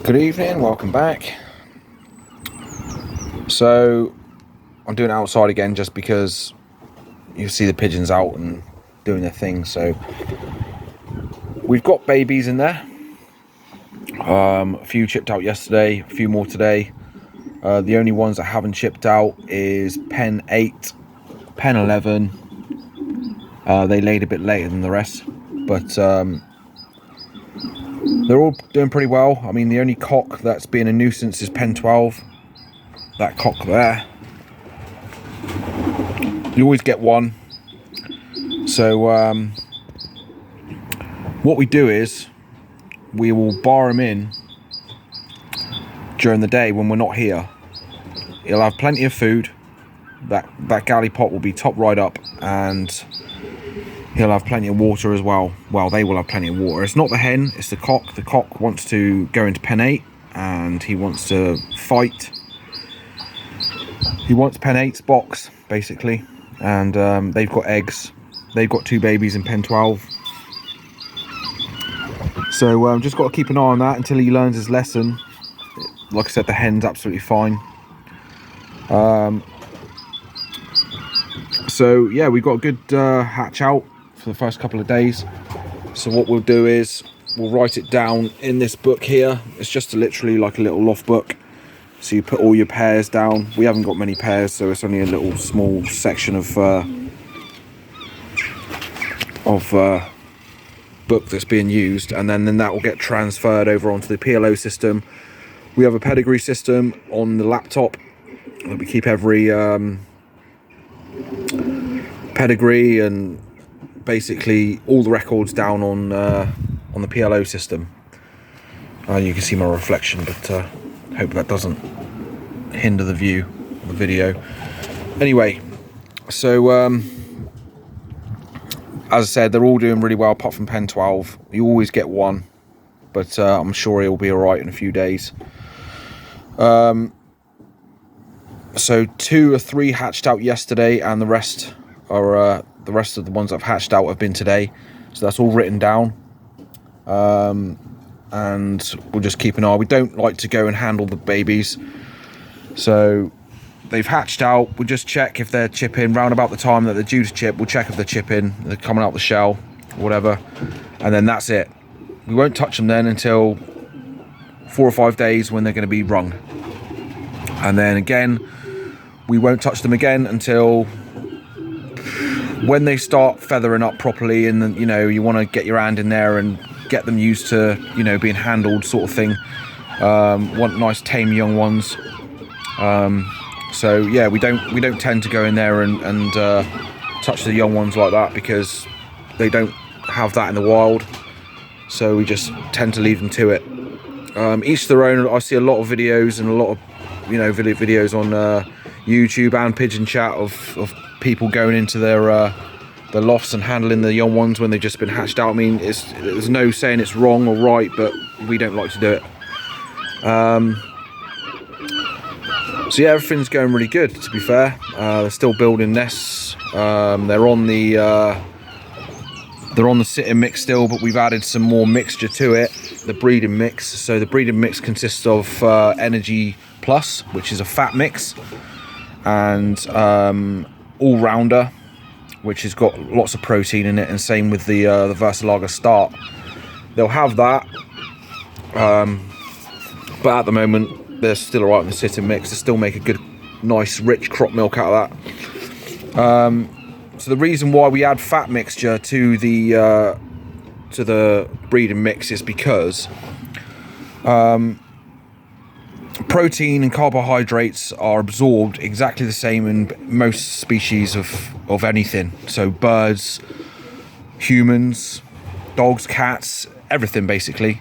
Good evening, welcome back. So I'm doing it outside again just because you see the pigeons out and doing their thing. So we've got babies in there, a few chipped out yesterday, a few more today. The only ones that haven't chipped out is pen 8, pen 11. They laid a bit later than the rest, but they're all doing pretty well. I mean, the only cock that's being a nuisance is pen 12. That cock there. You always get one. So what we do is we will bar him in during the day when we're not here. He'll have plenty of food. That galley pot will be top right up, and he'll have plenty of water as well. Well, they will have plenty of water. It's not the hen, it's the cock. The cock wants to go into pen 8 and he wants to fight. He wants pen 8's box, basically. And they've got eggs. They've got 2 babies in pen 12. So just got to keep an eye on that until he learns his lesson. Like I said, the hen's absolutely fine. So yeah, we've got a good hatch out for the first couple of days. So what we'll do is we'll write it down in this book here. It's just literally like a little loft book. So you put all your pairs down. We haven't got many pairs, so it's only a little small section of book that's being used, and then that will get transferred over onto the PLO system. We have a pedigree system on the laptop. We keep every pedigree and basically all the records down on the PLO system. You can see my reflection, but hope that doesn't hinder the view of the video. Anyway, so as I said, they're all doing really well apart from pen 12. You always get one, but I'm sure he'll be alright in a few days. So 2 or 3 hatched out yesterday, and the rest of the ones I've hatched out have been today. So that's all written down. And we'll just keep an eye. We don't like to go and handle the babies. So they've hatched out. We'll just check if they're chipping round about the time that they're due to chip. We'll check if they're chipping, they're coming out the shell, or whatever. And then that's it. We won't touch them then until 4 or 5 days when they're going to be rung. And then again, we won't touch them again until when they start feathering up properly, and then, you know, you want to get your hand in there and get them used to, you know, being handled, sort of thing. Want nice tame young ones. So yeah, we don't tend to go in there and touch the young ones like that, because they don't have that in the wild. So we just tend to leave them to it. Each their own. I see a lot of videos and a lot of, you know, videos on YouTube and Pigeon Chat of people going into their lofts and handling the young ones when they've just been hatched out. I mean, there's no saying it's wrong or right, but we don't like to do it. So yeah, everything's going really good, to be fair. They're still building nests. They're on the sitting mix still, but we've added some more mixture to it, the breeding mix. So the breeding mix consists of Energy Plus, which is a fat mix, and All Rounder, which has got lots of protein in it, and same with the Versalaga Start. They'll have that, but at the moment they're still alright in the sitting mix. They still make a good, nice, rich crop milk out of that. So the reason why we add fat mixture to the breeding mix is because protein and carbohydrates are absorbed exactly the same in most species of anything. So birds, humans, dogs, cats, everything basically.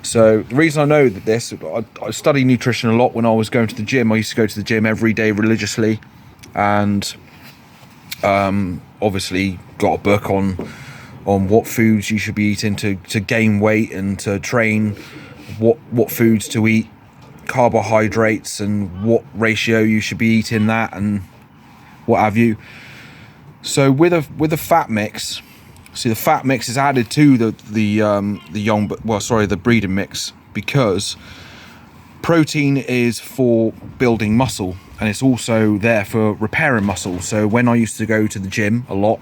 So the reason I know that this, I studied nutrition a lot when I was going to the gym. I used to go to the gym every day religiously, and obviously got a book on what foods you should be eating to gain weight and to train, what foods to eat, carbohydrates, and what ratio you should be eating that, and what have you. So with a fat mix, see, the fat mix is added to the breeding mix because protein is for building muscle, and it's also there for repairing muscle. So when I used to go to the gym a lot,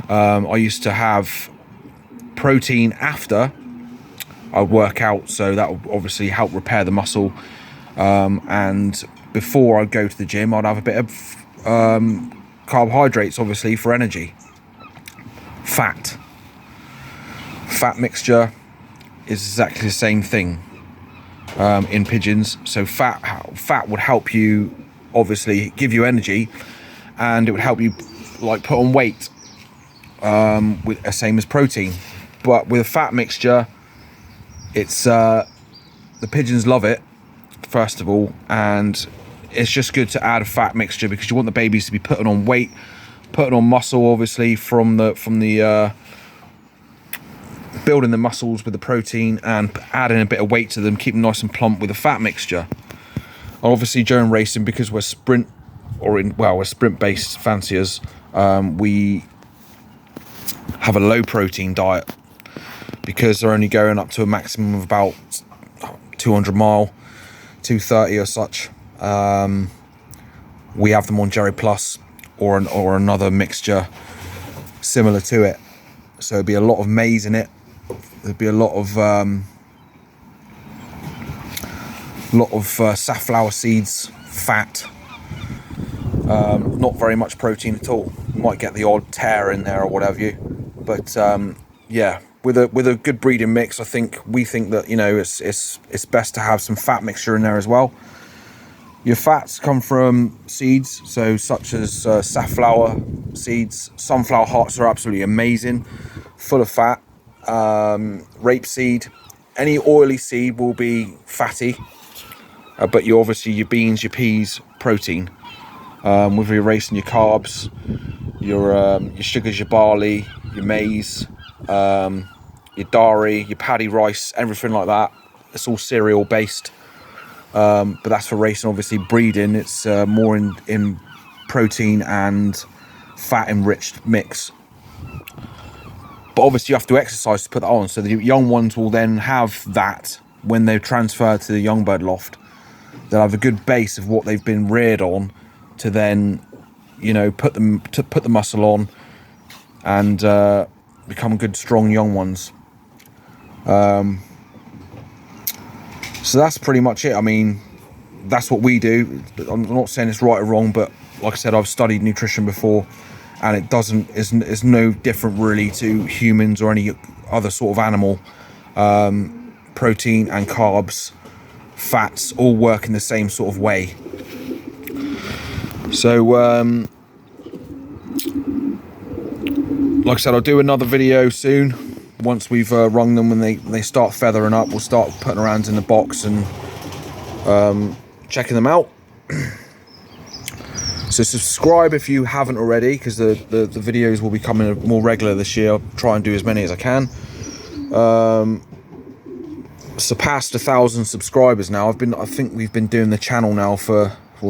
I used to have protein after I work out, so that would obviously help repair the muscle. And before I'd go to the gym, I'd have a bit of carbohydrates, obviously, for energy. Fat mixture is exactly the same thing in pigeons. So fat would help you, obviously, give you energy, and it would help you like put on weight, with the same as protein. But with a fat mixture, it's the pigeons love it, first of all, and it's just good to add a fat mixture because you want the babies to be putting on weight, putting on muscle, obviously, from the building the muscles with the protein, and adding a bit of weight to them, keep them nice and plump with a fat mixture. Obviously during racing, because we're sprint based fanciers, we have a low protein diet because they're only going up to a maximum of about 200 mile, 230 or such. We have them on Jerry Plus or another mixture similar to it. So it'd be a lot of maize in it. There'd be a lot of safflower seeds, fat. Not very much protein at all. You might get the odd tear in there or whatever but yeah, with a good breeding mix, we think that, you know, it's best to have some fat mixture in there as well. Your fats come from seeds, so such as safflower seeds. Sunflower hearts are absolutely amazing, full of fat. Rapeseed, any oily seed will be fatty, but your beans, your peas, protein. Whether you're racing your carbs, your sugars, your barley, your maize, your dari, your paddy rice, everything like that. It's all cereal based. But that's for racing. Obviously breeding, it's more in protein and fat enriched mix. But obviously you have to exercise to put that on, so the young ones will then have that when they transfer to the young bird loft. They'll have a good base of what they've been reared on to then, you know, put the muscle on and become good strong young ones. So that's pretty much it. I mean, that's what we do. I'm not saying it's right or wrong, but like I said, I've studied nutrition before, and it's no different really to humans or any other sort of animal. Protein and carbs, fats, all work in the same sort of way. So like I said, I'll do another video soon. Once we've rung them, when they start feathering up, we'll start putting our hands in the box and checking them out. So subscribe if you haven't already, because the videos will be coming more regular this year. I'll try and do as many as I can. Surpassed 1,000 subscribers now. I think we've been doing the channel now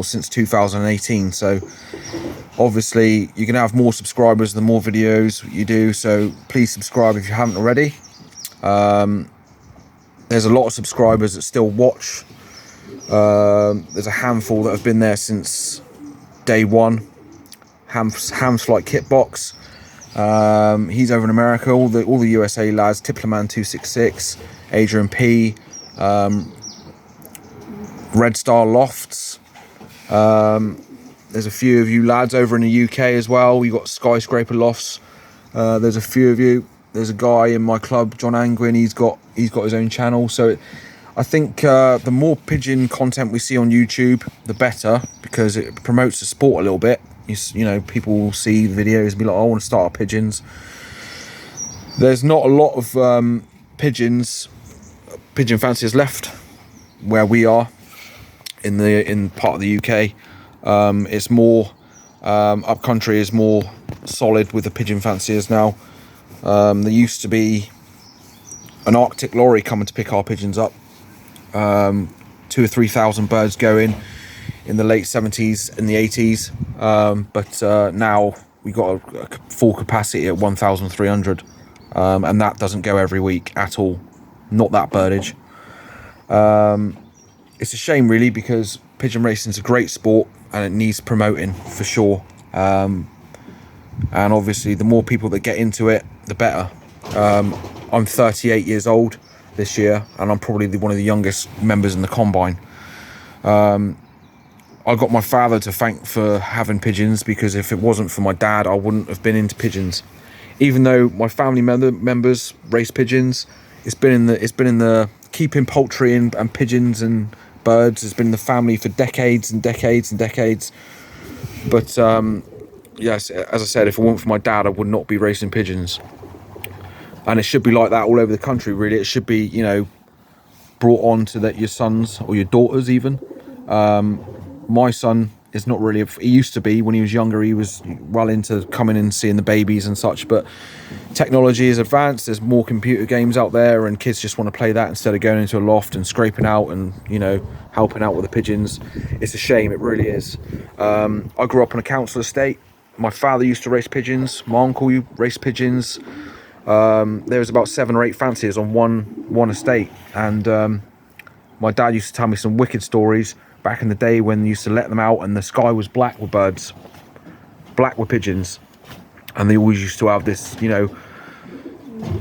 since 2018. So obviously you're gonna have more subscribers the more videos you do. So please subscribe if you haven't already. There's a lot of subscribers that still watch. There's a handful that have been there since day one. Ham's Flight Kitbox. He's over in America. All the USA lads. Tipplerman 266, Adrian P, Red Star Lofts. There's a few of you lads over in the UK as well. We got Skyscraper Lofts. There's a few of you. There's a guy in my club, John Angwin. He's got his own channel. So I think the more pigeon content we see on YouTube, the better, because it promotes the sport a little bit. You know, people will see the videos and be like, oh, I want to start pigeons. There's not a lot of pigeon fanciers left where we are in part of the UK. It's more up country is more solid with the pigeon fanciers now. There used to be an Arctic lorry coming to pick our pigeons up. 2,000 or 3,000 birds going in the late 70s and the 80s, but now we got a full capacity at 1,300, and that doesn't go every week at all. Not that birdage. it's a shame really, because pigeon racing is a great sport and it needs promoting for sure. And obviously the more people that get into it, the better. I'm 38 years old this year, and I'm probably one of the youngest members in the combine. I got my father to thank for having pigeons, because if it wasn't for my dad, I wouldn't have been into pigeons. Even though my family members race pigeons, it's been in the keeping poultry and pigeons and birds has been in the family for decades and decades and decades. But yes, as I said, if it weren't for my dad, I would not be racing pigeons. And it should be like that all over the country, really. It should be, you know, brought on to that your sons or your daughters even. My son is not really, he used to be when he was younger, he was well into coming and seeing the babies and such, but technology is advanced, there's more computer games out there, and kids just want to play that instead of going into a loft and scraping out and, you know, helping out with the pigeons. It's a shame, it really is. I grew up on a council estate. My father used to race pigeons, my uncle raced pigeons. There was about 7 or 8 fanciers on one estate, and my dad used to tell me some wicked stories back in the day when they used to let them out and the sky was black with birds, black with pigeons, and they always used to have this, you know,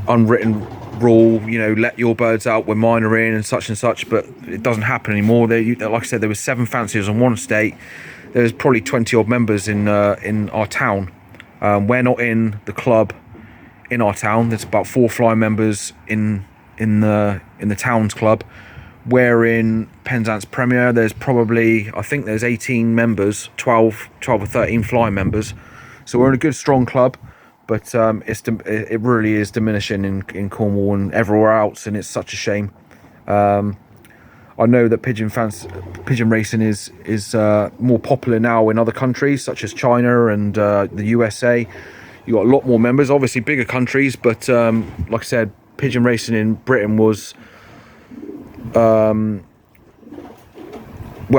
unwritten rule, you know, let your birds out when mine are in and such, but it doesn't happen anymore. Like I said, there was 7 fanciers on one estate. There's probably 20 odd members in our town. We're not in the club in our town. There's about 4 fly members in the town's club. We're in Penzance Premier. There's probably, I think there's 18 members, 12 or 13 fly members. So we're in a good strong club, but it really is diminishing in Cornwall and everywhere else, and it's such a shame. I know that pigeon racing is more popular now in other countries such as China and the USA. You got a lot more members, obviously bigger countries, but like I said, pigeon racing in Britain was, well,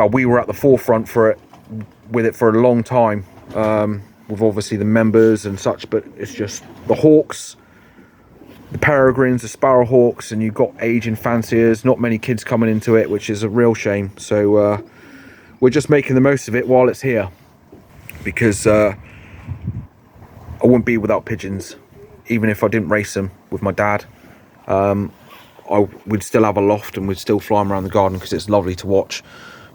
we were at the forefront with it for a long time, with obviously the members and such, but it's just the hawks, the peregrines, the sparrowhawks, and you've got aging fanciers, not many kids coming into it, which is a real shame. So we're just making the most of it while it's here, because I wouldn't be without pigeons. Even if I didn't race them with my dad, we'd still have a loft and we'd still fly them around the garden, because it's lovely to watch.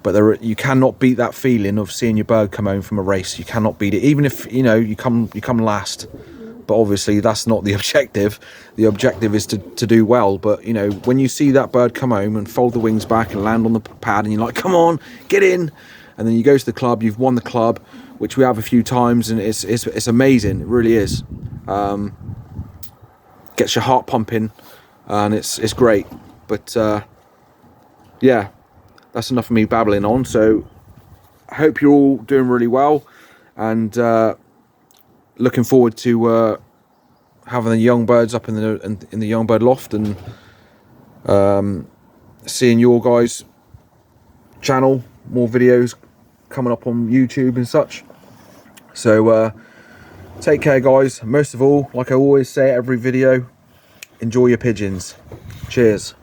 But you cannot beat that feeling of seeing your bird come home from a race. You cannot beat it, even if, you know, you come last. But obviously that's not the objective. The objective is to do well. But, you know, when you see that bird come home and fold the wings back and land on the pad, and you're like, come on, get in, and then you go to the club, you've won the club, which we have a few times, and it's amazing. It really is. Gets your heart pumping, and it's great. But yeah, that's enough of me babbling on. So I hope you're all doing really well, and looking forward to having the young birds up in the young bird loft, and seeing your guys' channel, more videos coming up on YouTube and such. So take care, guys. Most of all, like I always say at every video, enjoy your pigeons. Cheers.